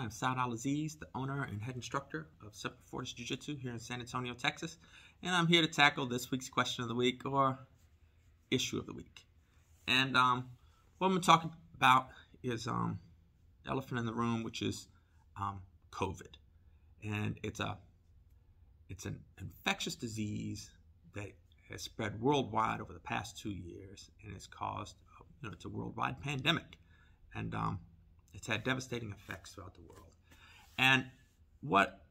am Saad Al-Aziz, the owner and head instructor of Semper Fortis Jiu-Jitsu here in San Antonio, Texas. And I'm here to tackle this week's question of the week, or issue of the week. And what I'm going to talk about is the elephant in the room, which is COVID. And it's an infectious disease that has spread worldwide over the past 2 years, and it's caused, it's a worldwide pandemic. And it's had devastating effects throughout the world. And what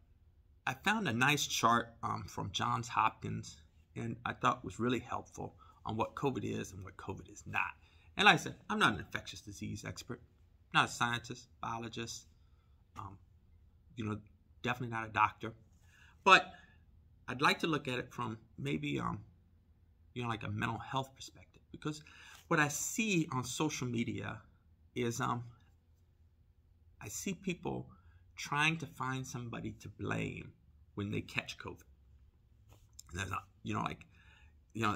I found a nice chart from Johns Hopkins, and I thought was really helpful on what COVID is and what COVID is not. And like I said, I'm not an infectious disease expert, I'm not a scientist, biologist, definitely not a doctor. But I'd like to look at it from maybe, like a mental health perspective, because what I see on social media is I see people trying to find somebody to blame when they catch COVID. And they're not,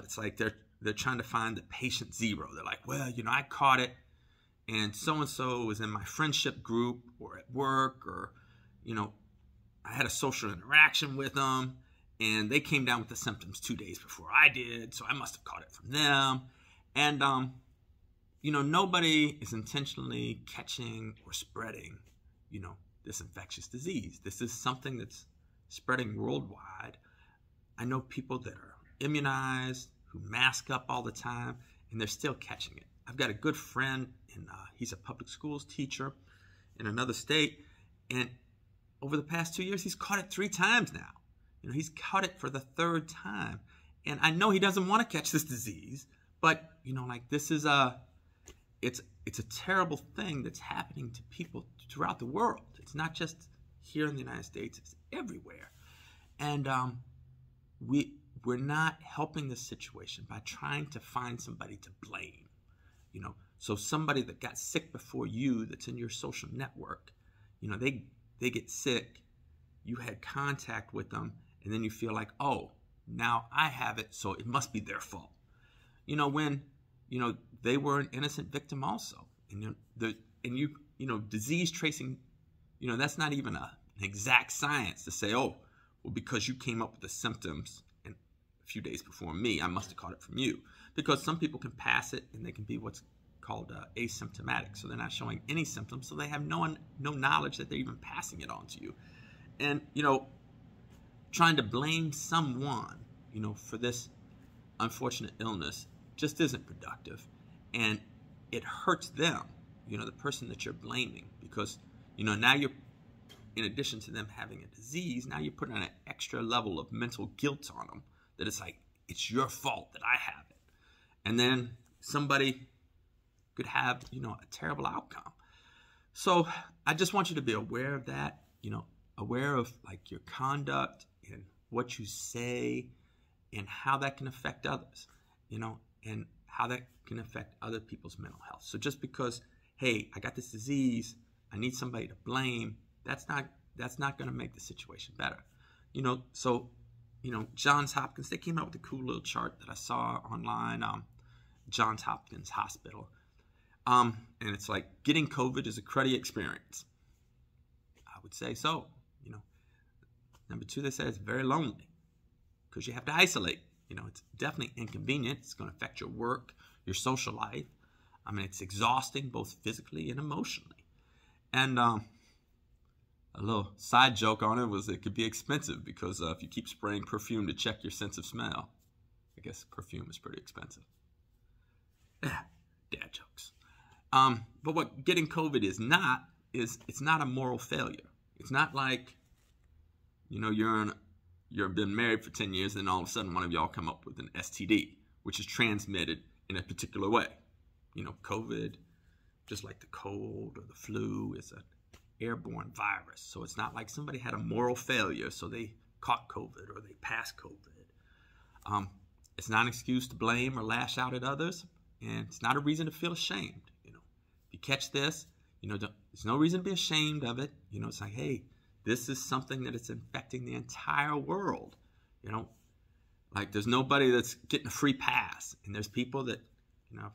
it's like they're trying to find the patient zero. They're like, well, I caught it, and so-and-so was in my friendship group or at work, or, I had a social interaction with them, and they came down with the symptoms 2 days before I did, so I must have caught it from them. And, nobody is intentionally catching or spreading, this infectious disease. This is something that's spreading worldwide. I know people that are immunized, who mask up all the time, and they're still catching it. I've got a good friend, and he's a public schools teacher in another state, and over the past 2 years, he's caught it 3 times now. He's caught it for the 3rd time. And I know he doesn't want to catch this disease, but, this is it's a terrible thing that's happening to people throughout the world. It's not just here in the United States, it's everywhere. And we're not helping this situation by trying to find somebody to blame. So somebody that got sick before you, that's in your social network, they get sick, you had contact with them, and then you feel like, oh, now I have it, so it must be their fault. When they were an innocent victim also. And disease tracing, that's not even an exact science to say, oh, well, because you came up with the symptoms and a few days before me, I must have caught it from you. Because some people can pass it, and they can be what's called asymptomatic. So they're not showing any symptoms, so they have no knowledge that they're even passing it on to you. And, trying to blame someone, for this unfortunate illness just isn't productive. And it hurts them, the person that you're blaming, because, now you're, in addition to them having a disease, now you're putting an extra level of mental guilt on them, that it's like, it's your fault that I have it. And then somebody could have, a terrible outcome. So I just want you to be aware of that, aware of like your conduct and what you say and how that can affect others, and how that can affect other people's mental health. So just because, hey, I got this disease, I need somebody to blame, that's not going to make the situation better. So, Johns Hopkins, they came out with a cool little chart that I saw online, Johns Hopkins Hospital. And it's like, getting COVID is a cruddy experience. I would say so. Number 2, they say it's very lonely because you have to isolate. It's definitely inconvenient. It's going to affect your work, your social life. It's exhausting both physically and emotionally. And a little side joke on it was it could be expensive because if you keep spraying perfume to check your sense of smell, I guess perfume is pretty expensive. Dad jokes. But what getting COVID is not, it's not a moral failure. It's not like, you've been married for 10 years and all of a sudden one of y'all come up with an STD, which is transmitted in a particular way. COVID, just like the cold or the flu, is an airborne virus. So it's not like somebody had a moral failure, so they caught COVID or they passed COVID. It's not an excuse to blame or lash out at others, and it's not a reason to feel ashamed. If you catch this, there's no reason to be ashamed of it. It's like, hey, this is something that is infecting the entire world. Like there's nobody that's getting a free pass. And there's people that, I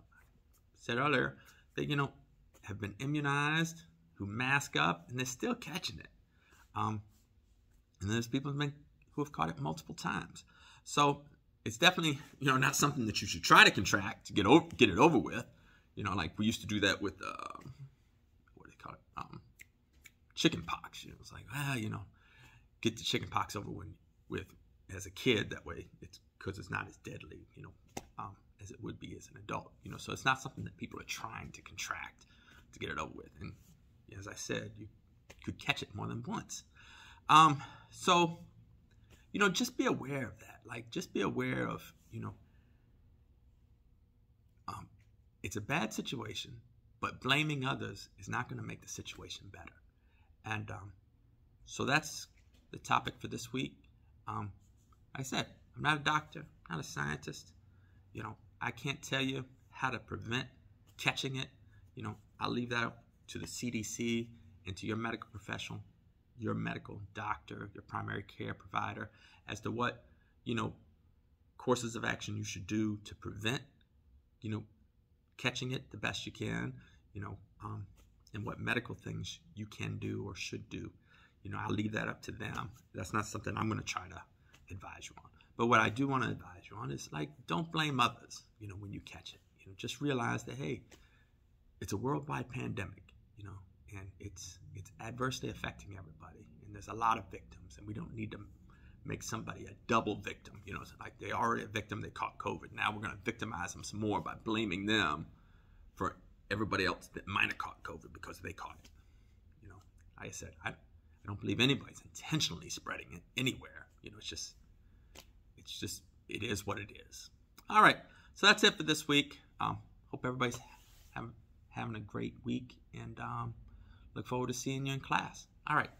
said earlier, that, have been immunized, who mask up and they're still catching it. And there's people who have caught it multiple times. So it's definitely, not something that you should try to contract to get it over with. Like we used to do that with, what do they call it? Chicken pox. It's like, get the chicken pox over with as a kid. That way, it's because it's not as deadly, as it would be as an adult. So it's not something that people are trying to contract to get it over with. And as I said, you could catch it more than once. So, just be aware of that. Like, just be aware of, it's a bad situation, but blaming others is not going to make the situation better. And so that's the topic for this week. Like I said, I'm not a doctor, not a scientist. I can't tell you how to prevent catching it. I'll leave that up to the CDC and to your medical professional, your medical doctor, your primary care provider, as to what, courses of action you should do to prevent, catching it the best you can, and what medical things you can do or should do. I'll leave that up to them. That's not something I'm going to try to advise you on. But what I do want to advise you on is, like, don't blame others, when you catch it. Just realize that, hey, it's a worldwide pandemic, and it's adversely affecting everybody. And there's a lot of victims, and we don't need to make somebody a double victim. It's like they're already a victim, they caught COVID. Now we're going to victimize them some more by blaming them for everybody else that might have caught COVID because they caught it. Like I said, I don't believe anybody's intentionally spreading it anywhere. It is what it is. All right, so that's it for this week. Hope everybody's having a great week, and look forward to seeing you in class. All right.